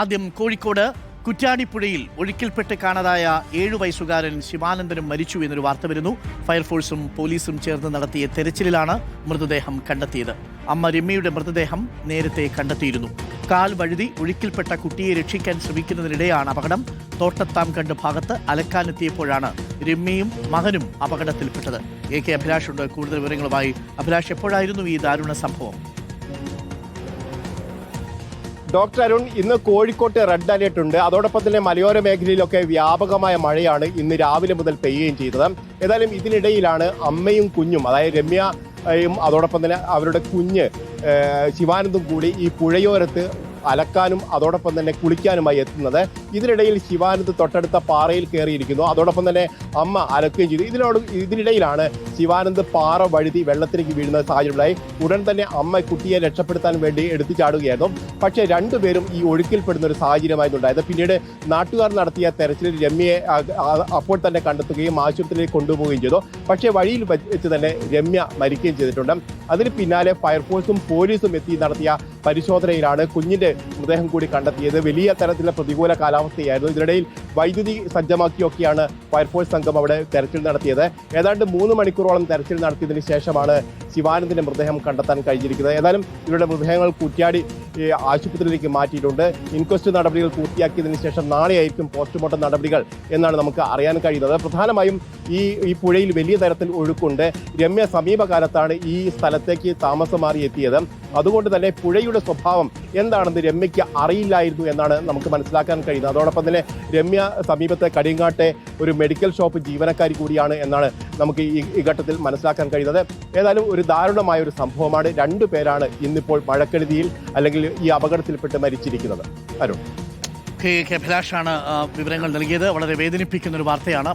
ആദ്യം കോഴിക്കോട് കുറ്റ്യാടിപ്പുഴയിൽ ഒഴുക്കിൽപ്പെട്ട് കാണാതായ 7 വയസ്സുകാരൻ ശിവാനന്ദനും മരിച്ചു എന്നൊരു വാർത്ത വരുന്നു. ഫയർഫോഴ്സും പോലീസും ചേർന്ന് നടത്തിയ തെരച്ചിലിലാണ് മൃതദേഹം കണ്ടെത്തിയത്. അമ്മ രമ്യയുടെ മൃതദേഹം നേരത്തെ കണ്ടെത്തിയിരുന്നു. കാൽ വഴുതി ഒഴുക്കിൽപ്പെട്ട കുട്ടിയെ രക്ഷിക്കാൻ ശ്രമിക്കുന്നതിനിടെയാണ് അപകടം. തോട്ടത്താംകണ്ട് ഭാഗത്ത് അലക്കാനെത്തിയപ്പോഴാണ് രമ്യയും മകനും അപകടത്തിൽപ്പെട്ടത്. AK അഭിലാഷ് ഉണ്ട് കൂടുതൽ വിവരങ്ങളുമായി. അഭിലാഷ്, എപ്പോഴായിരുന്നു ഈ ദാരുണ സംഭവം? ഡോക്ടർ അരുൺ, ഇന്ന് കോഴിക്കോട്ട് റെഡ് അലേർട്ട് ഉണ്ട്. അതോടൊപ്പം തന്നെ മലയോര മേഖലയിലൊക്കെ വ്യാപകമായ മഴയാണ് ഇന്ന് രാവിലെ മുതൽ പെയ്യുകയും ചെയ്തത്. ഏതായാലും ഇതിനിടയിലാണ് അമ്മയും കുഞ്ഞും, അതായത് രമ്യയും അതോടൊപ്പം തന്നെ അവരുടെ കുഞ്ഞ് ശിവാനന്ദും കൂടി ഈ പുഴയോരത്ത് അലക്കാനും അതോടൊപ്പം തന്നെ കുളിക്കാനുമായി എത്തുന്നത്. ഇതിനിടയിൽ ശിവാനന്ദ് തൊട്ടടുത്ത പാറയിൽ കയറിയിരിക്കുന്നു. അതോടൊപ്പം തന്നെ അമ്മ അലക്കുകയും ചെയ്തു. ഇതിനിടയിലാണ് ശിവാനന്ദ് പാറ വഴുതി വെള്ളത്തിലേക്ക് വീഴുന്ന സാഹചര്യമുണ്ടായി. ഉടൻ തന്നെ അമ്മ കുട്ടിയെ രക്ഷപ്പെടുത്താൻ വേണ്ടി എടുത്തു ചാടുകയായിരുന്നു. പക്ഷേ രണ്ടുപേരും ഈ ഒഴുക്കിൽപ്പെടുന്ന ഒരു സാഹചര്യമായിരുന്നു ഉണ്ടായത്. പിന്നീട് നാട്ടുകാർ നടത്തിയ തെരച്ചിലിൽ രമ്യയെ അപ്പോൾ തന്നെ കണ്ടെത്തുകയും ആശുപത്രിയിലേക്ക് കൊണ്ടുപോവുകയും ചെയ്തു. പക്ഷേ വഴിയിൽ വെച്ച് തന്നെ രമ്യ മരിക്കുകയും ചെയ്തിട്ടുണ്ട്. അതിന് പിന്നാലെ ഫയർഫോഴ്സും പോലീസും എത്തി നടത്തിയ പരിശോധനയിലാണ് കുഞ്ഞിന്റെ മൃതദേഹം കൂടി കണ്ടെത്തിയത്. വലിയ തരത്തിലുള്ള പ്രതികൂല കാലാവസ്ഥയായിരുന്നു. ഇതിനിടയിൽ വൈദ്യുതി സജ്ജമാക്കിയൊക്കെയാണ് ഫയർഫോഴ്സ് സംഘം അവിടെ തെരച്ചിൽ നടത്തിയത്. ഏതാണ്ട് 3 മണിക്കൂറോളം തെരച്ചിൽ നടത്തിയതിനു ശേഷമാണ് ശിവാനന്ദിന്റെ മൃതദേഹം കണ്ടെത്താൻ കഴിഞ്ഞിരിക്കുന്നത്. ഏതായാലും ഇവരുടെ മൃതദേഹങ്ങൾ കുറ്റ്യാടി ആശുപത്രിയിലേക്ക് മാറ്റിയിട്ടുണ്ട്. ഇൻക്വസ്റ്റ് നടപടികൾ പൂർത്തിയാക്കിയതിനു ശേഷം നാളെയായിരിക്കും പോസ്റ്റ്മോർട്ടം നടപടികൾ എന്നാണ് നമുക്ക് അറിയാൻ കഴിയുന്നത്. പ്രധാനമായും ഈ പുഴയിൽ വലിയ തരത്തിൽ ഒഴുക്കുണ്ട്. രമ്യ സമീപകാലത്താണ് ഈ സ്ഥലത്തേക്ക് താമസം മാറി എത്തിയത്. അതുകൊണ്ട് തന്നെ പുഴയുടെ സ്വഭാവം എന്താണെന്ന് രമ്യയ്ക്ക് അറിയില്ലായിരുന്നു എന്നാണ് നമുക്ക് മനസ്സിലാക്കാൻ കഴിയുന്നത്. അതോടൊപ്പം തന്നെ രമ്യ സമീപത്തെ കടിയങ്ങാട്ടെ ഒരു മെഡിക്കൽ ഷോപ്പ് ജീവനക്കാരി കൂടിയാണ് എന്നാണ് നമുക്ക് ഈ ഘട്ടത്തിൽ മനസ്സിലാക്കാൻ കഴിയുന്നത്. ഏതായാലും ഒരു ദാരുണമായ ഒരു സംഭവമാണ്. 2 പേരാണ് ഇന്നിപ്പോൾ മഴക്കെടുതിയിൽ അല്ലെങ്കിൽ ഈ അപകടത്തിൽപ്പെട്ട് മരിച്ചിരിക്കുന്നത്. അരുൺ, അഭിലാഷാണ് വിവരങ്ങൾ നൽകിയത്. വളരെ വേദനിപ്പിക്കുന്ന ഒരു വാർത്തയാണ്.